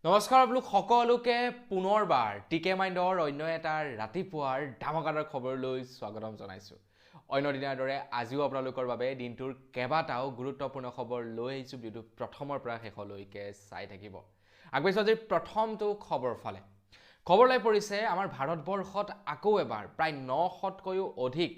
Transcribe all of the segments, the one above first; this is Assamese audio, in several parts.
নমস্কাৰ আপোনালোক সকলোকে পুনৰবাৰ টিকে মাইণ্ডৰ অন্য এটা ৰাতিপুৱাৰ ধামাকাদাৰ খবৰলৈ স্বাগতম জনাইছো। অন্য দিনাৰ দৰে আজিও আপোনালোকৰ বাবে দিনটোৰ কেইবাটাও গুৰুত্বপূৰ্ণ খবৰ লৈ আহিছো। ভিডিঅ'টো প্ৰথমৰ পৰা শেষলৈকে চাই থাকিব। আগবাঢ়িছো আজিৰ প্ৰথমটো খবৰ ফালে। খবৰ লৈ পৰিছে আমাৰ ভাৰতবৰ্ষত আকৌ এবাৰ প্ৰায় 900তকৈও অধিক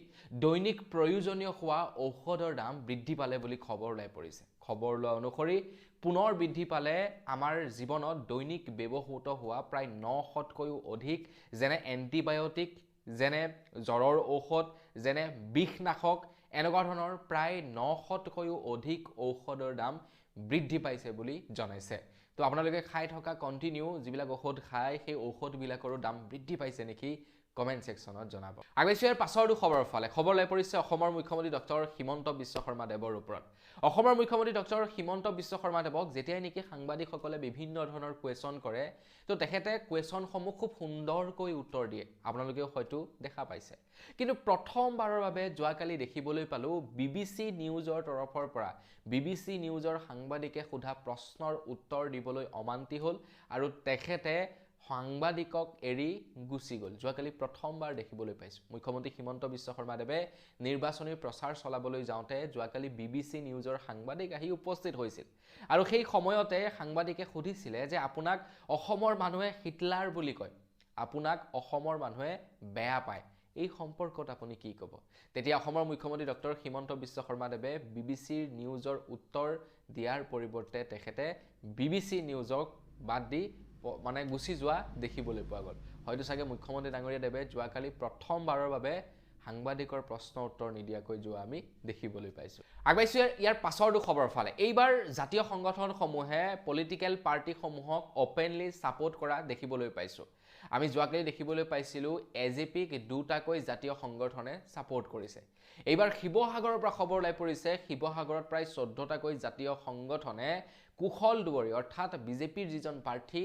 দৈনিক প্ৰয়োজনীয় হোৱা ঔষধৰ দাম বৃদ্ধি পালে বুলি খবৰ লৈ পৰিছে। খবৰ লোৱা অনুসৰি পুনৰ বৃদ্ধি পালে আমাৰ জীৱনত দৈনিক ব্যৱহৃত হোৱা প্ৰায় 900তকৈও অধিক যেনে এণ্টিবায়'টিক, যেনে জ্বৰৰ ঔষধ, যেনে বিষনাশক, এনেকুৱা ধৰণৰ প্ৰায় 900তকৈও অধিক ঔষধৰ দাম বৃদ্ধি পাইছে বুলি জনাইছে। তো আপোনালোকে খাই থকা কণ্টিনিউ যিবিলাক ঔষধ খায় সেই ঔষধবিলাকৰো দাম বৃদ্ধি পাইছে নেকি কমেণ্ট ছেকশ্যনত জনাব। আগবাঢ়িছো ইয়াৰ পাছৰটো খবৰৰ ফালে। খবৰ লৈ পৰিছে অসমৰ মুখ্যমন্ত্ৰী ডক্টৰ হিমন্ত বিশ্ব শৰ্মা দেৱৰ ওপৰত। অসমৰ মুখ্যমন্ত্ৰী ডক্টৰ হিমন্ত বিশ্ব শৰ্মা দেৱক যেতিয়াই নেকি সাংবাদিকসকলে বিভিন্ন ধৰণৰ কুৱেশ্যন কৰে, তো তেখেতে কুৱেশ্যনসমূহ খুব সুন্দৰকৈ উত্তৰ দিয়ে। আপোনালোকেও হয়তো দেখা পাইছে। কিন্তু প্ৰথমবাৰৰ বাবে যোৱাকালি দেখিবলৈ পালোঁ BBC নিউজৰ তৰফৰ পৰা BBC নিউজৰ সাংবাদিকে সোধা প্ৰশ্নৰ উত্তৰ দিবলৈ অমান্তি হ'ল আৰু তেখেতে সাংবাদিকক এৰি গুচি গ'ল। যোৱাকালি প্ৰথমবাৰ দেখিবলৈ পাইছোঁ। মুখ্যমন্ত্ৰী হিমন্ত বিশ্ব শৰ্মাদেৱে নিৰ্বাচনী প্ৰচাৰ চলাবলৈ যাওঁতে যোৱাকালি BBC নিউজৰ সাংবাদিক আহি উপস্থিত হৈছিল আৰু সেই সময়তে সাংবাদিকে সুধিছিলে যে আপোনাক অসমৰ মানুহে হিটলাৰ বুলি কয়, আপোনাক অসমৰ মানুহে বেয়া পায়, এই সম্পৰ্কত আপুনি কি ক'ব? তেতিয়া অসমৰ মুখ্যমন্ত্ৰী ডক্টৰ হিমন্ত বিশ্ব শৰ্মাদেৱে BBC নিউজৰ উত্তৰ দিয়াৰ পৰিৱৰ্তে তেখেতে BBC নিউজক বাদ দি মানে গুচি যোৱা দেখিবলৈ পোৱা গ'ল। হয়তো চাগে মুখ্যমন্ত্ৰী ডাঙৰীয়া দেৱে যোৱাকালি প্ৰথমবাৰৰ বাবে সাংবাদিকৰ প্ৰশ্ন উত্তৰ নিদিয়াকৈ যোৱা আমি দেখিবলৈ পাইছোঁ। আগবাঢ়িছো ইয়াৰ পাছৰটো খবৰ ফালে। এইবাৰ জাতীয় সংগঠনসমূহে পলিটিকেল পাৰ্টিসমূহক অপেনলি ছাপোৰ্ট কৰা দেখিবলৈ পাইছোঁ। আমি যোৱাকালি দেখিবলৈ পাইছিলোঁ AJPক দুটাকৈ জাতীয় সংগঠনে ছাপোৰ্ট কৰিছে। এইবাৰ শিৱসাগৰৰ পৰা খবৰ ওলাই পৰিছে শিৱসাগৰত প্ৰায় 14টাকৈ জাতীয় সংগঠনে কুশল দুৱৰী অৰ্থাৎ বিজেপিৰ যিজন প্ৰাৰ্থী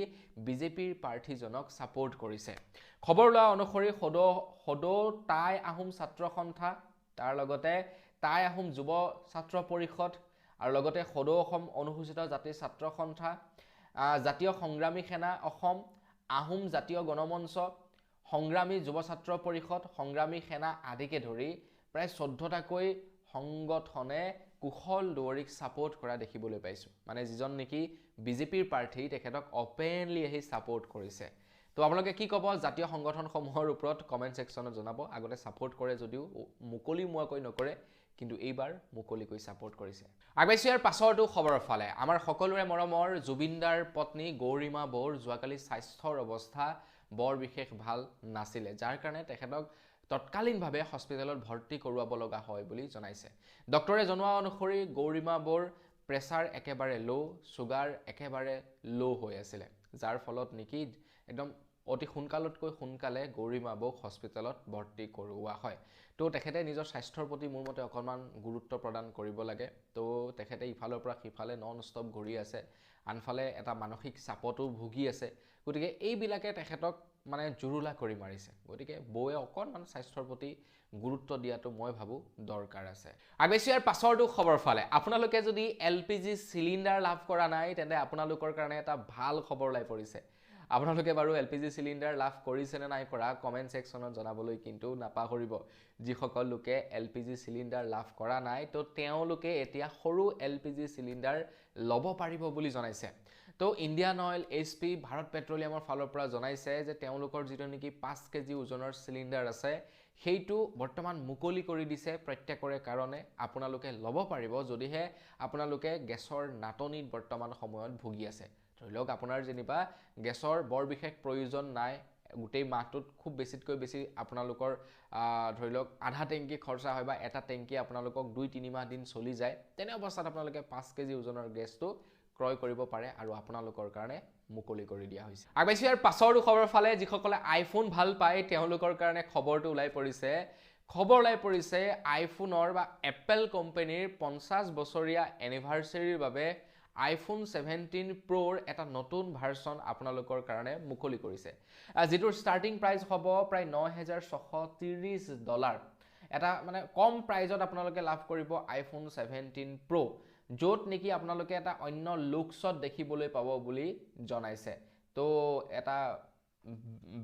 বিজেপিৰ প্ৰাৰ্থীজনক ছাপোৰ্ট কৰিছে। খবৰ লোৱা অনুসৰি সদৌ টাই আহোম ছাত্ৰ সন্থা, তাৰ লগতে টাই আহোম যুৱ ছাত্ৰ পৰিষদ আৰু লগতে সদৌ অসম অনুসূচিত জাতি ছাত্ৰ সন্থা, জাতীয় সংগ্ৰামী সেনা অসম, আহোম জাতীয় গণমঞ্চ, সংগ্ৰামী যুৱ ছাত্ৰ পৰিষদ, সংগ্ৰামী সেনা আদিকে ধৰি প্ৰায় 14টাকৈ সংগঠনে কুশল দুৱৰীক ছাপোৰ্ট কৰা দেখিবলৈ পাইছোঁ। মানে যিজন নেকি বিজেপিৰ প্ৰাৰ্থী তেখেতক অপেনলি আহি ছাপোৰ্ট কৰিছে। তো আপোনালোকে কি ক'ব জাতীয় সংগঠনসমূহৰ ওপৰত কমেণ্ট ছেকশ্যনত জনাব। আগতে ছাপোৰ্ট কৰে যদিও মুকলিমুৱাকৈ নকৰে, কিন্তু এইবাৰ মুকলিকৈ ছাপোৰ্ট কৰিছে। আগবাঢ়িছো ইয়াৰ পাছৰটো খবৰৰ ফালে। আমাৰ সকলোৰে মৰমৰ জুবিনদাৰ পত্নী গৌৰিমা বৌৰ যোৱাকালি স্বাস্থ্যৰ অৱস্থা বৰ বিশেষ ভাল নাছিলে, যাৰ কাৰণে তেখেতক তৎকালীনভাৱে হস্পিটেলত ভৰ্তি কৰোৱাব লগা হয় বুলি জনাইছে। ডক্টৰে জনোৱা অনুসৰি গৌৰিমা বৌৰ প্ৰেছাৰ একেবাৰে ল', ছুগাৰ একেবাৰে ল' হৈ আছিলে, যাৰ ফলত নেকি একদম অতি সোনকালতকৈ সোনকালে গৌৰিমা বৌক হস্পিটেলত ভৰ্তি কৰোৱা হয়। তো তেখেতে নিজৰ স্বাস্থ্যৰ প্ৰতি মোৰ মতে অকণমান গুৰুত্ব প্ৰদান কৰিব লাগে। তো তেখেতে ইফালৰ পৰা সিফালে নন ষ্টপ ঘূৰি আছে, আনফালে এটা মানসিক চাপতো ভুগি আছে। গতিকে এইবিলাকে তেখেতক মানে জুৰুলা কৰি মাৰিছে। গতিকে বৌয়ে অকণমান স্বাস্থ্যৰ প্ৰতি গুৰুত্ব দিয়াটো মই ভাবোঁ দৰকাৰ আছে। আগবাঢ়িছো ইয়াৰ পাছৰটো খবৰ ফালে। আপোনালোকে যদি LPG চিলিণ্ডাৰ লাভ কৰা নাই তেন্তে আপোনালোকৰ কাৰণে এটা ভাল খবৰ ওলাই পৰিছে। আপোনালোকে বাৰু LPG চিলিণ্ডাৰ লাভ কৰিছে নে নাই কৰা কমেণ্ট ছেকশ্যনত জনাবলৈ কিন্তু নাপাহৰিব। যিসকল লোকে LPG চিলিণ্ডাৰ লাভ কৰা নাই তো তেওঁলোকে এতিয়া সৰু LPG চিলিণ্ডাৰ ল'ব পাৰিব বুলি জনাইছে। তো ইণ্ডিয়ান অইল, HP, ভাৰত পেট্ৰলিয়ামৰ ফালৰ পৰা জনাইছে যে তেওঁলোকৰ যিটো নেকি 5 কেজি ওজনৰ চিলিণ্ডাৰ আছে সেইটো বৰ্তমান মুকলি কৰি দিছে প্ৰত্যেকৰে কাৰণে। আপোনালোকে ল'ব পাৰিব যদিহে আপোনালোকে গেছৰ নাটনিত বৰ্তমান সময়ত ভুগি আছে। ধৰি লওক আপোনাৰ যেনিবা গেছৰ বৰ বিশেষ প্ৰয়োজন নাই, গোটেই মাহটোত খুব বেছিতকৈ বেছি আপোনালোকৰ ধৰি লওক আধা টেংকি খৰচা হয় বা এটা টেংকি আপোনালোকক 2-3 মাহ দিন চলি যায়, তেনে অৱস্থাত আপোনালোকে 5 কেজি ওজনৰ গেছটো ক্ৰয় কৰিব পাৰে আৰু আপোনালোকৰ কাৰণে মুকলি কৰি দিয়া হৈছে। আগবাঢ়িছো ইয়াৰ পাছৰটো খবৰ ফালে। যিসকলে আইফোন ভাল পায় তেওঁলোকৰ কাৰণে খবৰটো ওলাই পৰিছে। খবৰ ওলাই পৰিছে আইফোনৰ বা এপল কোম্পানীৰ 50 বছৰীয়া এনিভাৰ্চাৰীৰ বাবে iPhone 17 Pro'ৰ এটা নতুন ভাৰ্চন আপোনালোকৰ কাৰণে মুকলি কৰিছে, যিটোৰ ষ্টাৰ্টিং প্ৰাইচ হ'ব প্ৰায় $9,630। এটা মানে কম প্ৰাইজত আপোনালোকে লাভ কৰিব iPhone 17 Pro, য'ত নেকি আপোনালোকে এটা অন্য লুকছত দেখিবলৈ পাব বুলি জনাইছে। তো এটা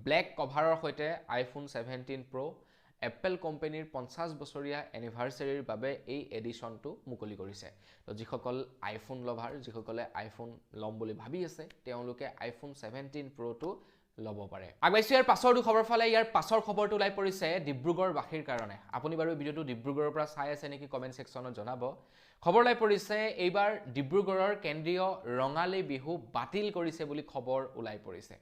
ব্লেক কভাৰৰ সৈতে আইফোন 17 Pro এপল কোম্পানীৰ 50 বছৰীয়া এনিভাৰ্চাৰীৰ বাবে এই এডিশ্যনটো মুকলি কৰিছে। তো যিসকল আইফোন লভাৰ, যিসকলে আইফোন ল'ম বুলি ভাবি আছে, তেওঁলোকে আইফোন 17 Proটো ল'ব পাৰে। আগবাইছোঁ ইয়াৰ পাছৰটো খবৰ ফালে। ইয়াৰ পাছৰ খবৰটো ওলাই পৰিছে ডিব্ৰুগড়বাসীৰ কাৰণে। আপুনি বাৰু ভিডিঅ'টো ডিব্ৰুগড়ৰ পৰা চাই আছে নেকি কমেণ্ট ছেকশ্যনত জনাব। খবৰ ওলাই পৰিছে এইবাৰ ডিব্ৰুগড়ৰ কেন্দ্ৰীয় ৰঙালী বিহু বাতিল কৰিছে বুলি খবৰ ওলাই পৰিছে।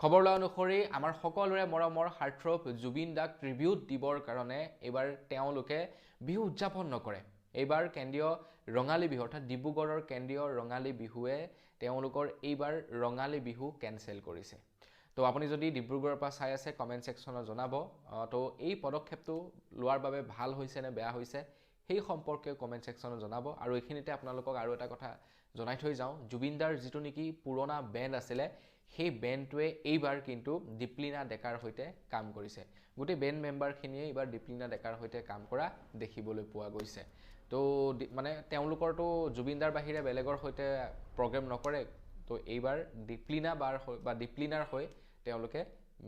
খবৰ লোৱা অনুসৰি আমাৰ সকলোৰে মৰমৰ হাৰ্টথ্ৰব জুবিন দাক ট্ৰিবিউট দিবৰ কাৰণে এইবাৰ তেওঁলোকে বিহু উদযাপন নকৰে। এইবাৰ কেন্দ্ৰীয় ৰঙালী বিহু অৰ্থাৎ ডিব্ৰুগড়ৰ কেন্দ্ৰীয় ৰঙালী বিহুৱে তেওঁলোকৰ এইবাৰ ৰঙালী বিহু কেনচেল কৰিছে। তো আপুনি যদি ডিব্ৰুগড়ৰ পৰা চাই আছে কমেণ্ট ছেকশ্যনত জনাব। তো এই পদক্ষেপটো লোৱাৰ বাবে ভাল হৈছে নে বেয়া হৈছে সেই সম্পৰ্কে কমেণ্ট ছেকশ্যনত জনাব। আৰু এইখিনিতে আপোনালোকক আৰু এটা কথা জনাই থৈ যাওঁ, জুবিন দাৰ যিটো নেকি পুৰণা বেণ্ড আছিলে সেই বেণ্ডটোৱে এইবাৰ কিন্তু দীপলিনা ডেকাৰ সৈতে কাম কৰিছে। গোটেই বেণ্ড মেম্বাৰখিনিয়ে এইবাৰ দীপলিনা ডেকাৰ সৈতে কাম কৰা দেখিবলৈ পোৱা গৈছে। তো মানে তেওঁলোকৰতো জুবিন দাৰ বাহিৰে বেলেগৰ সৈতে প্ৰগ্ৰেম নকৰে। তো এইবাৰ দীপলিনা বা দীপলিনাৰ হৈ তেওঁলোকে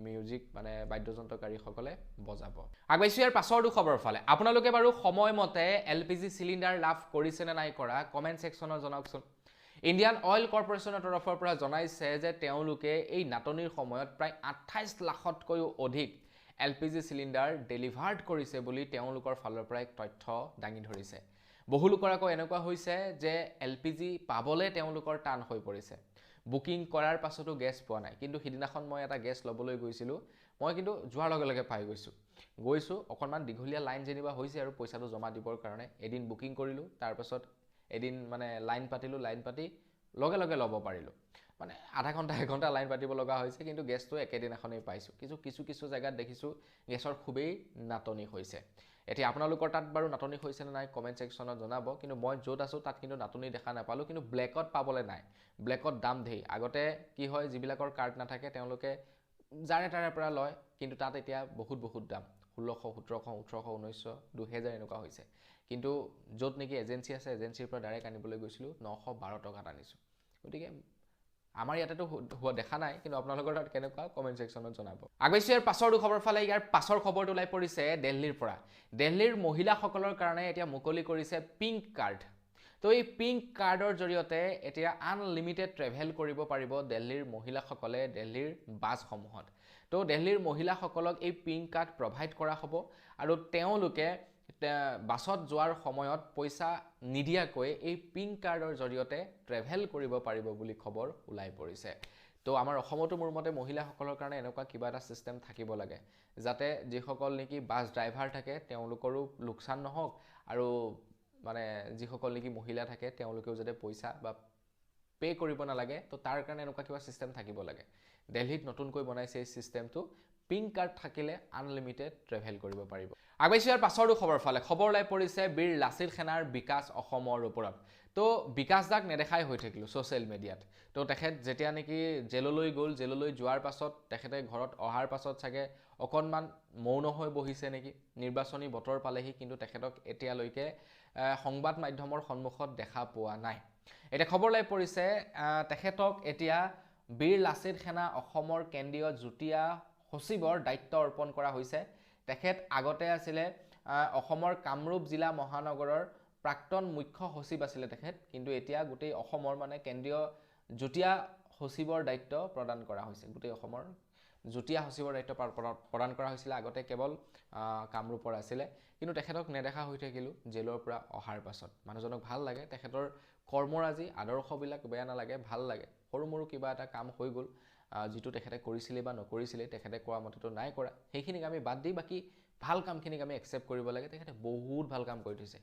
মিউজিক মানে বাদ্যযন্ত্ৰকাৰীসকলে বজাব। আগবাইছোঁ ইয়াৰ পাছৰটো খবৰ ফালে। আপোনালোকে বাৰু সময়মতে LPG চিলিণ্ডাৰ লাভ কৰিছেনে নাই কৰা কমেণ্ট ছেকশ্যনত জনাওকচোন। ইণ্ডিয়ান অইল কৰ্পৰেশ্যনৰ তৰফৰ পৰা জনাইছে যে তেওঁলোকে এই নাটনিৰ সময়ত প্ৰায় 28 লাখতকৈও অধিক LPG চিলিণ্ডাৰ ডেলিভাৰ্ড কৰিছে বুলি তেওঁলোকৰ ফালৰ পৰা এক তথ্য দাঙি ধৰিছে। বহু লোকৰ আকৌ এনেকুৱা হৈছে যে LPG পাবলৈ তেওঁলোকৰ টান হৈ পৰিছে। বুকিং কৰাৰ পাছতো গেছ পোৱা নাই। কিন্তু সিদিনাখন মই এটা গেছ ল'বলৈ গৈছিলোঁ, মই কিন্তু যোৱাৰ লগে লগে পাই গৈছোঁ। অকণমান দীঘলীয়া লাইন যেনিবা হৈছে আৰু পইচাটো জমা দিবৰ কাৰণে। এদিন বুকিং কৰিলোঁ, তাৰপাছত এদিন মানে লাইন পাতিলোঁ, লাইন পাতি লগে লগে ল'ব পাৰিলোঁ। মানে আধা ঘণ্টা 1 ঘণ্টা লাইন পাতিব লগা হৈছে, কিন্তু গেছটো একেদিনাখনেই পাইছোঁ। কিছু জেগাত দেখিছোঁ গেছৰ খুবেই নাটনি হৈছে। এতিয়া আপোনালোকৰ তাত বাৰু নাটনি হৈছে নে নাই কমেণ্ট ছেকশ্যনত জনাব। কিন্তু মই য'ত আছোঁ তাত কিন্তু নাটনি দেখা নাপালোঁ। কিন্তু ব্লেকত পাবলৈ নাই, ব্লেকত দাম ধেৰ। আগতে কি হয়, যিবিলাকৰ কাৰ্ড নাথাকে তেওঁলোকে যাৰে তাৰে পৰা লয়, কিন্তু তাত এতিয়া বহুত দাম। 1600, 1700, 1800, 1900, 2000 এনেকুৱা হৈছে। কিন্তু য'ত নেকি এজেঞ্চি আছে, এজেঞ্চিৰ পৰা ডাইৰেক্ট আনিবলৈ গৈছিলোঁ 912 টকাত আনিছোঁ। গতিকে আমাৰ ইয়াতেতো হোৱা দেখা নাই, কিন্তু আপোনালোকৰ তাত কেনেকুৱা কমেণ্ট ছেকশ্যনত জনাব। আগবাইছোঁ ইয়াৰ পাছৰটো খবৰ ফালে। ইয়াৰ পাছৰ খবৰটো ওলাই পৰিছে দিল্লীৰ পৰা। দিল্লীৰ মহিলাসকলৰ কাৰণে এতিয়া মুকলি কৰিছে পিংক কাৰ্ড। তো এই পিংক কাৰ্ডৰ জৰিয়তে এতিয়া আনলিমিটেড ট্ৰেভেল কৰিব পাৰিব দিল্লীৰ মহিলাসকলে দিল্লীৰ বাছসমূহত। তো দিল্লীৰ মহিলাসকলক এই পিংক কাৰ্ড প্ৰভাইড কৰা হ'ব আৰু তেওঁলোকে বাছত যোৱাৰ সময়ত পইচা নিদিয়াকৈ এই পিংক কাৰ্ডৰ জৰিয়তে ট্ৰেভেল কৰিব পাৰিব বুলি খবৰ ওলাই পৰিছে। তো আমাৰ অসমতো মোৰ মতে মহিলাসকলৰ কাৰণে এনেকুৱা কিবা এটা ছিষ্টেম থাকিব লাগে, যাতে যিসকল নেকি বাছ ড্ৰাইভাৰ থাকে তেওঁলোকৰো লোকচান নহওক, আৰু মানে যিসকল নেকি মহিলা থাকে তেওঁলোকেও যাতে পইচা বা পে' কৰিব নালাগে। তো তাৰ কাৰণে এনেকুৱা কিবা ছিষ্টেম থাকিব লাগে। দিল্লীত নতুনকৈ বনাইছে এই ছিষ্টেমটো। পিংক কাৰ্ড থাকিলে আনলিমিটেড ট্ৰেভেল কৰিব পাৰিব। আগবাইছোঁ ইয়াৰ পাছৰটো খবৰ ফালে। খবৰ ওলাই পৰিছে বীৰ লাচিত সেনাৰ বিকাশ অসমৰ ওপৰত। তো বিকাশ দাক নেদেখাই হৈ থাকিলোঁ ছ'চিয়েল মিডিয়াত। তো তেখেত যেতিয়া নেকি জেললৈ গ'ল, জেললৈ যোৱাৰ পাছত তেখেতে ঘৰত অহাৰ পাছত চাগে অকণমান মৌন হৈ বহিছে নেকি। নিৰ্বাচনী বতৰ পালেহি, কিন্তু তেখেতক এতিয়ালৈকে সংবাদ মাধ্যমৰ সন্মুখত দেখা পোৱা নাই। এতিয়া খবৰ ওলাই পৰিছে তেখেতক এতিয়া বীৰ লাচিত সেনা অসমৰ কেন্দ্ৰীয় যুটীয়া সচিবৰ দায়িত্ব অৰ্পণ কৰা হৈছে। তেখেত আগতে আছিলে অসমৰ কামৰূপ জিলা মহানগৰৰ প্ৰাক্তন মুখ্য সচিব আছিলে তেখেত, কিন্তু এতিয়া গোটেই অসমৰ মানে কেন্দ্ৰীয় যুটীয়া সচিবৰ দায়িত্ব প্ৰদান কৰা হৈছে। গোটেই অসমৰ যুটীয়া সচিবৰ দায়িত্ব প্ৰদান কৰা হৈছিলে। আগতে কেৱল কামৰূপৰ আছিলে, কিন্তু তেখেতক নেদেখা হৈ থাকিলোঁ জেলৰ পৰা অহাৰ পাছত। মানুহজনক ভাল লাগে, তেখেতৰ কৰ্মৰাজি আদৰ্শবিলাক বেয়া নালাগে, ভাল লাগে। সৰু মৰু কিবা এটা কাম হৈ গ'ল, যিটো তেখেতে কৰিছিলে বা নকৰিছিলে, তেখেতে কোৱা মতেতো নাই কৰা, সেইখিনিক আমি বাদ দি বাকী ভাল কামখিনিক আমি একচেপ্ট কৰিব লাগে। তেখেতে বহুত ভাল কাম কৰি থৈছে।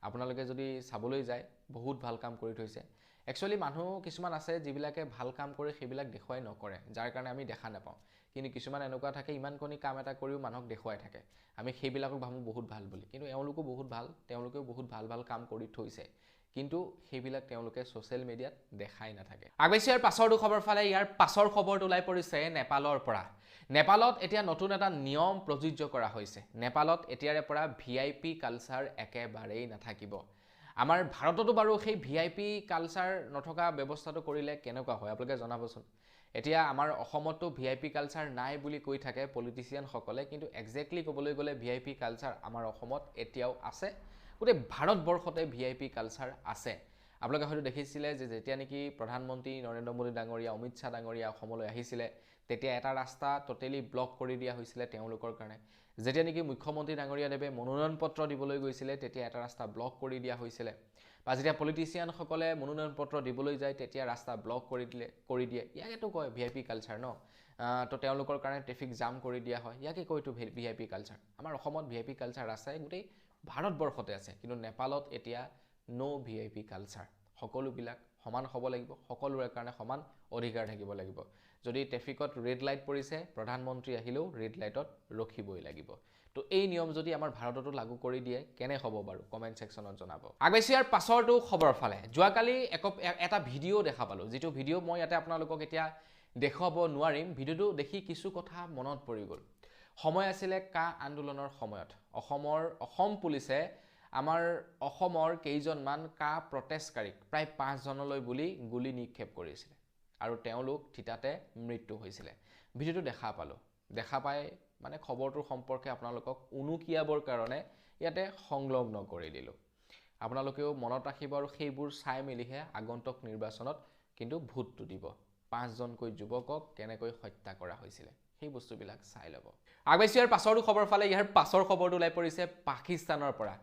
আপোনালোকে যদি চাবলৈ যায় বহুত ভাল কাম কৰি থৈছে। একচুৱেলি মানুহ কিছুমান আছে যিবিলাকে ভাল কাম কৰে সেইবিলাক দেখুৱাই নকৰে, যাৰ কাৰণে আমি দেখা নাপাওঁ। কিন্তু কিছুমান এনেকুৱা থাকে ইমানকণি কাম এটা কৰিও মানুহক দেখুৱাই থাকে, আমি সেইবিলাকক ভাবোঁ বহুত ভাল বুলি। কিন্তু এওঁলোকো বহুত ভাল, তেওঁলোকেও বহুত ভাল কাম কৰি থৈছে, কিন্তু সেইবিলাক তেওঁলোকে ছ'চিয়েল মিডিয়াত দেখাই নাথাকে। আগবাইছোঁ ইয়াৰ পাছৰটো খবৰ ফালে। ইয়াৰ পাছৰ খবৰটো ওলাই পৰিছে নেপালৰ পৰা। নেপালত এতিয়া নতুন এটা নিয়ম প্ৰযোজ্য কৰা হৈছে। নেপালত এতিয়াৰে পৰা VIP কালচাৰ একেবাৰেই নাথাকিব। আমাৰ ভাৰততো বাৰু সেই VIP কালচাৰ নথকা ব্যৱস্থাটো কৰিলে কেনেকুৱা হয় আপোনালোকে জনাবচোন। এতিয়া আমাৰ অসমতো ভিআইপি কালচাৰ নাই বুলি কৈ থাকে পলিটিচিয়ানসকলে, কিন্তু একজেক্টলি ক'বলৈ গ'লে ভিআইপি কালচাৰ আমাৰ অসমত এতিয়াও আছে, গোটেই ভাৰতবৰ্ষতে ভিআইপি কালচাৰ আছে। আপোনালোকে হয়তো দেখিছিলে যে যেতিয়া নেকি প্ৰধানমন্ত্ৰী নৰেন্দ্ৰ মোদী ডাঙৰীয়া, অমিত শ্বাহ ডাঙৰীয়া অসমলৈ আহিছিলে, তেতিয়া এটা ৰাস্তা টোটেলি ব্লক কৰি দিয়া হৈছিলে তেওঁলোকৰ কাৰণে। যেতিয়া নেকি মুখ্যমন্ত্ৰী ডাঙৰীয়াদেৱে মনোনয়ন পত্ৰ দিবলৈ গৈছিলে, তেতিয়া এটা ৰাস্তা ব্লক কৰি দিয়া হৈছিলে। বা যেতিয়া পলিটিচিয়ানসকলে মনোনয়ন পত্ৰ দিবলৈ যায়, তেতিয়া ৰাস্তা ব্লক কৰি দিয়ে। ইয়াকেতো কয় ভিআইপি কালচাৰ ন। তো তেওঁলোকৰ কাৰণে ট্ৰেফিক জাম কৰি দিয়া হয়, ইয়াকে কয়তো ভিআইপি কালচাৰ। আমাৰ অসমত ভিআইপি কালচাৰ আছে, গোটেই ভাৰতবৰ্ষতে আছে, কিন্তু নেপালত এতিয়া ন' ভিআইপি কালচাৰ। সকলোবিলাক সমান হ'ব লাগিব, সকলোৰে কাৰণে সমান অধিকাৰ থাকিব লাগিব। যদি ট্ৰেফিকত ৰেড লাইট পৰিছে, প্ৰধানমন্ত্ৰী আহিলেও ৰেড লাইটত ৰখিবই লাগিব। তো এই নিয়ম যদি আমাৰ ভাৰততো লাগু কৰি দিয়ে, কেনে হ'ব বাৰু? কমেণ্ট ছেকশ্যনত জনাব। আগবাইছোঁ ইয়াৰ পাছৰটো খবৰ ফালে। যোৱাকালি এটা ভিডিঅ' দেখা পালোঁ, যিটো ভিডিঅ' মই ইয়াতে আপোনালোকক এতিয়া দেখুৱাব নোৱাৰিম। ভিডিঅ'টো দেখি কিছু কথা মনত পৰি গ'ল। সময় আছিলে কা আন্দোলনৰ সময়ত অসম পুলিচে আমাৰ অসমৰ কেইজনমান কা প্ৰটেষ্টকাৰীক প্ৰায় 5 জনলৈ বুলি গুলি নিক্ষেপ কৰিছিলে, আৰু তেওঁলোক থিতাতে মৃত্যু হৈছিলে। ভিডিঅ'টো দেখা পাই মানে খবৰটোৰ সম্পৰ্কে আপোনালোকক উনুকিয়াবৰ কাৰণে ইয়াতে সংলগ্ন কৰি দিলোঁ। আপোনালোকেও মনত ৰাখিব আৰু সেইবোৰ চাই মেলিহে আগন্তুক নিৰ্বাচনত কিন্তু ভোটটো দিব। 5 জনকৈ যুৱকক কেনেকৈ হত্যা কৰা হৈছিলে সেই বস্তুবিলাক চাই ল'ব। আগবাইছোঁ ইয়াৰ পাছৰটো খবৰ ফালে। ইয়াৰ পাছৰ খবৰটো ওলাই পৰিছে পাকিস্তানৰ পৰা।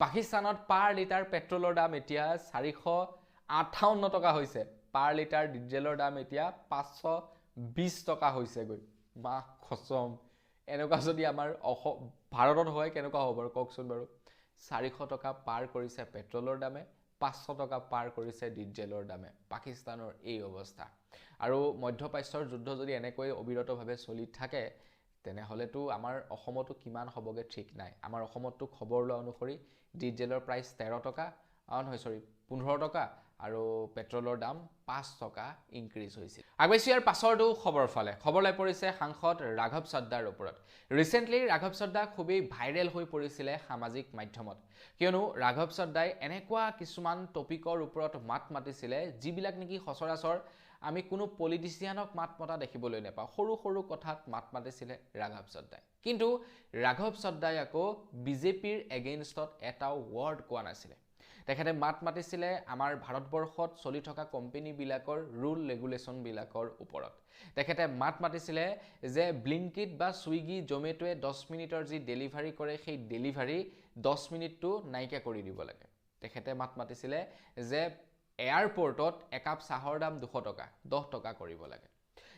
পাকিস্তানত পাৰ লিটাৰ পেট্ৰলৰ দাম এতিয়া 458 টকা হৈছে। পাৰ লিটাৰ ডিজেলৰ দাম এতিয়া 520 টকা হৈছেগৈ। মা খচম, এনেকুৱা যদি আমাৰ ভাৰতত হয় কেনেকুৱা হ'ব বাৰু কওকচোন বাৰু। 400 টকা পাৰ কৰিছে পেট্ৰলৰ দামে, 500 টকা পাৰ কৰিছে ডিজেলৰ দামে। পাকিস্তানৰ এই অৱস্থা। আৰু মধ্যপ্ৰাচ্যৰ যুদ্ধ যদি এনেকৈ অবিৰতভাৱে চলি থাকে, তেনেহ'লেতো আমাৰ অসমতো কিমান হ'বগৈ ঠিক নাই। আমাৰ অসমতো খবৰ লোৱা অনুসৰি ডিজেলৰ প্ৰাইচ 13 টকা, 15 টকা, আৰু পেট্ৰলৰ দাম 5 টকা ইনক্ৰিজ হৈছিল। আগবাইছোঁ ইয়াৰ পাছৰটো খবৰ ফালে। খবৰ লৈ পৰিছে সাংসদ ৰাঘৱ চদ্দাৰ ওপৰত। ৰিচেণ্টলি ৰাঘৱ চদ্দা খুবেই ভাইৰেল হৈ পৰিছিলে সামাজিক মাধ্যমত, কিয়নো ৰাঘৱ চদ্দাই এনেকুৱা কিছুমান টপিকৰ ওপৰত মাত মাতিছিলে যিবিলাক নেকি সচৰাচৰ আমি কোনো পলিটিচিয়ানক মাত মতা দেখিবলৈ নাপাওঁ। সৰু সৰু কথাত মাত মাতিছিলে ৰাঘৱ চদ্দাই। কিন্তু ৰাঘৱ চদ্দাই আকৌ বিজেপিৰ এগেইনষ্টত এটাও ৱৰ্ড কোৱা নাছিলে। তেখেতে মাত মাতিছিলে আমাৰ ভাৰতবৰ্ষত চলি থকা কোম্পানীবিলাকৰ ৰুল ৰেগুলেশ্যনবিলাকৰ ওপৰত। তেখেতে মাত মাতিছিলে যে ব্লিংকিট বা ছুইগি জমেটোৱে 10 মিনিটৰ যি ডেলিভাৰী কৰে, সেই ডেলিভাৰী 10 মিনিটটো নাইকিয়া কৰি দিব লাগে। তেখেতে মাত মাতিছিলে যে এয়াৰপৰ্টত একাপ চাহৰ দাম 200 টকা 10 টকা কৰিব লাগে।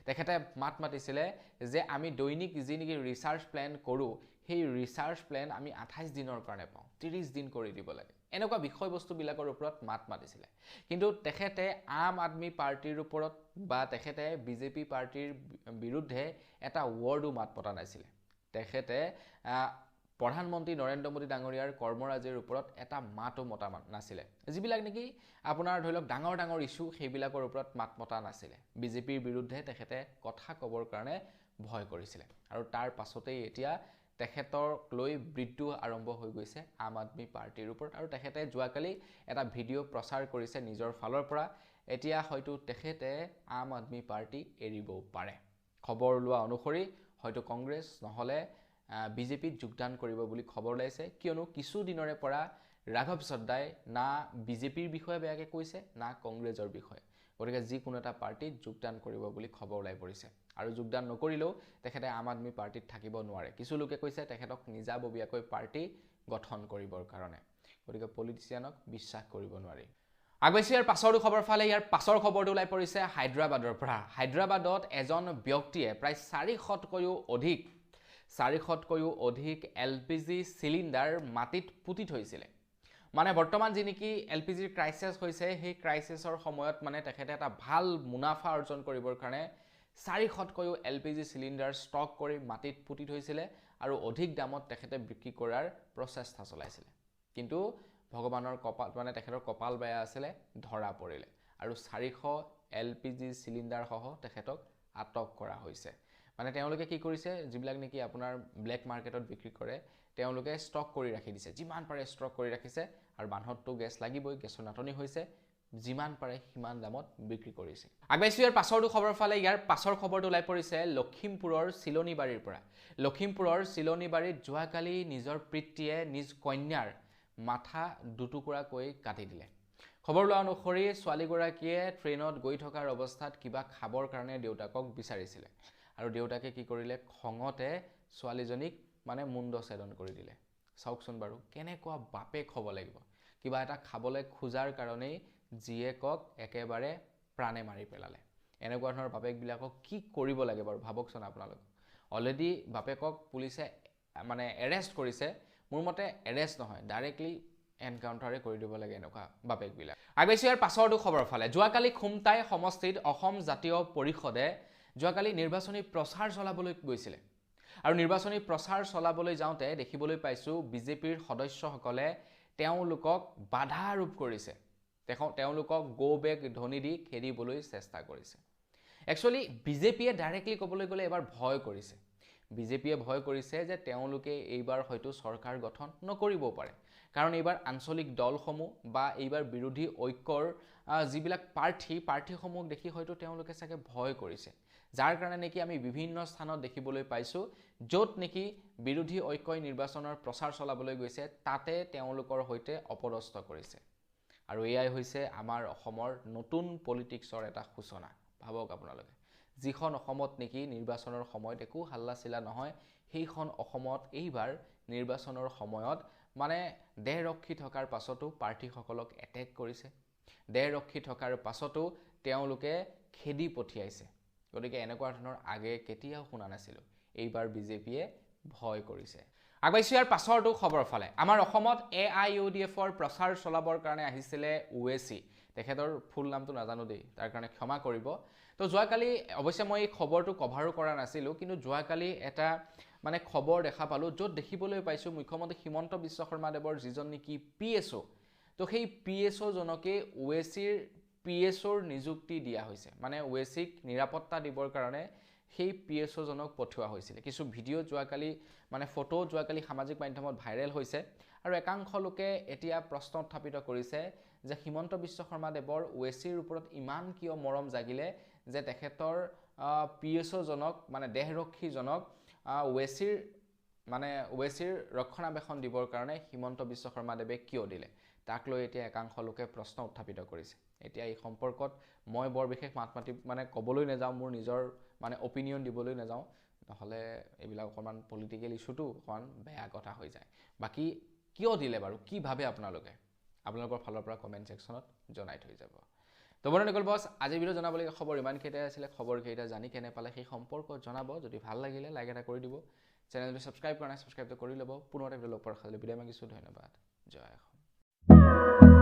তেখেতে মাত মাতিছিলে যে আমি দৈনিক যি নেকি ৰিচাৰ্জ প্লেন কৰোঁ, সেই ৰিচাৰ্জ প্লেন আমি 28 দিনৰ কাৰণে পাওঁ, 30 দিন কৰি দিব লাগে। এনেকুৱা বিষয়বস্তুবিলাকৰ ওপৰত মাত মাতিছিলে। কিন্তু তেখেতে আম আদমি পাৰ্টিৰ ওপৰত বা তেখেতে বিজেপি পাৰ্টিৰ বিৰুদ্ধে এটা ৱৰ্ডো মাত মতা নাছিলে। তেখেতে প্ৰধানমন্ত্ৰী নৰেন্দ্ৰ মোদী ডাঙৰীয়াৰ কৰ্মৰাজিৰ ওপৰত এটা মাতো মতা নাছিলে। যিবিলাক নেকি আপোনাৰ ধৰি লওক ডাঙৰ ডাঙৰ ইছ্যু, সেইবিলাকৰ ওপৰত মাত মতা নাছিলে। বিজেপিৰ বিৰুদ্ধে তেখেতে কথা ক'বৰ কাৰণে ভয় কৰিছিলে। আৰু তাৰ পাছতেই এতিয়া তেখেতক লৈ বিদ্ৰোহ আৰম্ভ হৈ গৈছে আম আদমি পাৰ্টিৰ ওপৰত। আৰু তেখেতে যোৱাকালি এটা ভিডিঅ' প্ৰচাৰ কৰিছে নিজৰ ফালৰ পৰা। এতিয়া হয়তো তেখেতে আম আদমি পাৰ্টি এৰিবও পাৰে। খবৰ লোৱা অনুসৰি হয়তো কংগ্ৰেছ নহ'লে বিজেপিত যোগদান কৰিব বুলি খবৰ ওলাইছে, কিয়নো কিছু দিনৰে পৰা ৰাঘৱ চদ্দাই না বিজেপিৰ বিষয়ে বেয়াকৈ কৈছে, না কংগ্ৰেছৰ বিষয়ে। গতিকে যিকোনো এটা পাৰ্টিত যোগদান কৰিব বুলি খবৰ ওলাই পৰিছে। আৰু যোগদান নকৰিলেও তেখেতে আম আদমি পাৰ্টিত থাকিব নোৱাৰে। কিছু লোকে কৈছে তেখেতক নিজাববীয়াকৈ পাৰ্টি গঠন কৰিবৰ কাৰণে। গতিকে পলিটিচিয়ানক বিশ্বাস কৰিব নোৱাৰি। আগবাইছোঁ ইয়াৰ পাছৰটো খবৰ ফালে। ইয়াৰ পাছৰ খবৰটো ওলাই পৰিছে হায়দৰাবাদৰ পৰা। হায়দৰাবাদত এজন ব্যক্তিয়ে প্ৰায় 400তকৈও অধিক LPG চিলিণ্ডাৰ মাটিত পুতি থৈছিলে। মানে বৰ্তমান যি নেকি LPGৰ ক্ৰাইচিছ হৈছে, সেই ক্ৰাইচিছৰ সময়ত মানে তেখেতে এটা ভাল মুনাফা অৰ্জন কৰিবৰ কাৰণে 400তকৈও LPG চিলিণ্ডাৰ ষ্টক কৰি মাটিত পুতি থৈছিলে, আৰু অধিক দামত তেখেতে বিক্ৰী কৰাৰ প্ৰচেষ্টা চলাইছিলে। কিন্তু ভগৱানৰ কপাল, মানে তেখেতৰ কপাল বেয়া আছিলে, ধৰা পৰিলে, আৰু 400 LPG চিলিণ্ডাৰসহ তেখেতক আটক কৰা হৈছে। মানে তেওঁলোকে কি কৰিছে, যিবিলাক নেকি আপোনাৰ ব্লেক মাৰ্কেটত বিক্ৰী কৰে, তেওঁলোকে ষ্টক কৰি ৰাখি দিছে, যিমান পাৰে ষ্টক কৰি ৰাখিছে। আৰু মানুহততো গেছ লাগিবই, গেছৰ নাটনি হৈছে, যিমান পাৰে সিমান দামত বিক্ৰী কৰিছে। আগবাইছোঁ ইয়াৰ পাছৰটো খবৰ ফালে। ইয়াৰ পাছৰ খবৰটো ওলাই পৰিছে লখিমপুৰৰ চিলনীবাৰীৰ পৰা। লখিমপুৰৰ চিলনীবাৰীত যোৱাকালি নিজৰ পিতৃয়ে নিজ কন্যাৰ মাথা দুটুকুৰাকৈ কাটি দিলে। খবৰ লোৱা অনুসৰি ছোৱালীগৰাকীয়ে ট্ৰেইনত গৈ থকাৰ অৱস্থাত কিবা খাবৰ কাৰণে দেউতাকক বিচাৰিছিলে আৰু দেউতাকে কি কৰিলে, খঙতে ছোৱালীজনীক মানে মুণ্ডছেদন কৰি দিলে। চাওকচোন বাৰু কেনেকুৱা বাপেক হ'ব লাগিব, কিবা এটা খাবলৈ খোজাৰ কাৰণেই জীয়েকক একেবাৰে প্ৰাণে মাৰি পেলালে। এনেকুৱা ধৰণৰ বাপেকবিলাকক কি কৰিব লাগে বাৰু ভাবকচোন আপোনালোক। অলৰেডি বাপেকক পুলিচে মানে এৰেষ্ট কৰিছে, মোৰ মতে এৰেষ্ট নহয়, ডাইৰেক্টলি এনকাউণ্টাৰে কৰি দিব লাগে এনেকুৱা বাপেকবিলাক। আগবাইছোঁ ইয়াৰ পাছৰটো খবৰ ফালে। যোৱাকালি খুমটাই সমষ্টিত অসম জাতীয় পৰিষদে যোৱাকালি নিৰ্বাচনী প্ৰচাৰ চলাবলৈ গৈছিলে আৰু নিৰ্বাচনী প্ৰচাৰ চলাবলৈ যাওঁতে দেখিবলৈ পাইছোঁ বিজেপিৰ সদস্যসকলে তেওঁলোকক বাধা আৰোপ কৰিছে, তেওঁলোকক গো বেক ধ্বনি দি খেদিবলৈ চেষ্টা কৰিছে। একচুৱেলি বিজেপিয়ে ডাইৰেক্টলি ক'বলৈ গ'লে এবাৰ ভয় কৰিছে। বিজেপিয়ে ভয় কৰিছে যে তেওঁলোকে এইবাৰ হয়তো চৰকাৰ গঠন নকৰিবও পাৰে, কাৰণ এইবাৰ আঞ্চলিক দলসমূহ বা এইবাৰ বিৰোধী ঐক্যৰ যিবিলাক প্ৰাৰ্থীসমূহক দেখি হয়তো তেওঁলোকে চাগে ভয় কৰিছে, যাৰ কাৰণে নেকি আমি বিভিন্ন স্থানত দেখিবলৈ পাইছোঁ য'ত নেকি বিৰোধী ঐক্যই নিৰ্বাচনৰ প্ৰচাৰ চলাবলৈ গৈছে তাতে তেওঁলোকৰ সৈতে অপদস্থ কৰিছে। আৰু এয়াই হৈছে আমাৰ অসমৰ নতুন পলিটিক্সৰ এটা সূচনা। ভাবক আপোনালোকে, যিখন অসমত নেকি নিৰ্বাচনৰ সময়ত একো হাল্লা চিলা নহয়, সেইখন অসমত এইবাৰ নিৰ্বাচনৰ সময়ত মানে দেহৰক্ষী থকাৰ পাছতো প্ৰাৰ্থীসকলক এটেক কৰিছে, দেহৰক্ষী থকাৰ পাছতো তেওঁলোকে খেদি পঠিয়াইছে। গতিকে এনেকুৱা ধৰণৰ আগে কেতিয়াও শুনা নাছিলোঁ। এইবাৰ বিজেপিয়ে ভয় কৰিছে। আগবাইছোঁ ইয়াৰ পাছৰটো খবৰ ফালে। আমাৰ অসমত AIUDFৰ প্ৰচাৰ চলাবৰ কাৰণে আহিছিলে ওৱেচি। তেখেতৰ ফুল নামটো নাজানো দেই, তাৰ কাৰণে ক্ষমা কৰিব। তো যোৱাকালি অৱশ্যে মই এই খবৰটো কভাৰো কৰা নাছিলোঁ, কিন্তু যোৱাকালি এটা মানে খবৰ দেখা পালোঁ য'ত দেখিবলৈ পাইছোঁ মুখ্যমন্ত্ৰী হিমন্ত বিশ্ব শৰ্মাদেৱৰ যিজন নেকি PSO, তো সেই PSO জনকে ওৱেচিৰ PSOৰ নিযুক্তি দিয়া হৈছে। মানে ওৱেচিক নিৰাপত্তা দিবৰ কাৰণে সেই PSO জনক পঠোৱা হৈছিলে। কিছু ভিডিঅ' যোৱাকালি মানে ফটো যোৱাকালি সামাজিক মাধ্যমত ভাইৰেল হৈছে আৰু একাংশ লোকে এতিয়া প্ৰশ্ন উত্থাপিত কৰিছে যে হিমন্ত বিশ্ব শৰ্মাদেৱৰ ওৱেচিৰ ওপৰত ইমান কিয় মৰম জাগিলে যে তেখেতৰ PSO জনক মানে দেহৰক্ষীজনক ওৱেচিৰ ৰক্ষণাবেক্ষণ দিবৰ কাৰণে হিমন্ত বিশ্ব শৰ্মাদেৱে কিয় দিলে, তাক লৈ এতিয়া একাংশ লোকে প্ৰশ্ন উত্থাপিত কৰিছে। এতিয়া এই সম্পৰ্কত মই বৰ বিশেষ মানে ক'বলৈ নাযাওঁ, মোৰ নিজৰ মানে অপিনিয়ন দিবলৈ নাযাওঁ, নহ'লে এইবিলাক অকণমান পলিটিকেল ইছ্যুটো অকণমান বেয়া কথা হৈ যায়। বাকী কিয় দিলে বাৰু, কি ভাবে আপোনালোকে, আপোনালোকৰ ফালৰ পৰা কমেণ্ট ছেকশ্যনত জনাই থৈ যাব। তো বন্ধুসকল বছ, আজিৰ ভিডিঅ' জনাবলগীয়া খবৰ ইমানকেইটাই আছিলে। খবৰকেইটা জানি কেনে পালে সেই সম্পৰ্কত জনাব। যদি ভাল লাগিলে লাইক এটা কৰি দিব, চেনেল যদি ছাবস্ক্ৰাইব কৰা নাই ছাবস্ক্ৰাইবটো কৰি ল'ব। পুনৰ এটা ভিডিঅ' লগ পোৱাৰ আশা কৰিলোঁ বিদায় মাগিছোঁ। ধন্যবাদ। জয় অসম।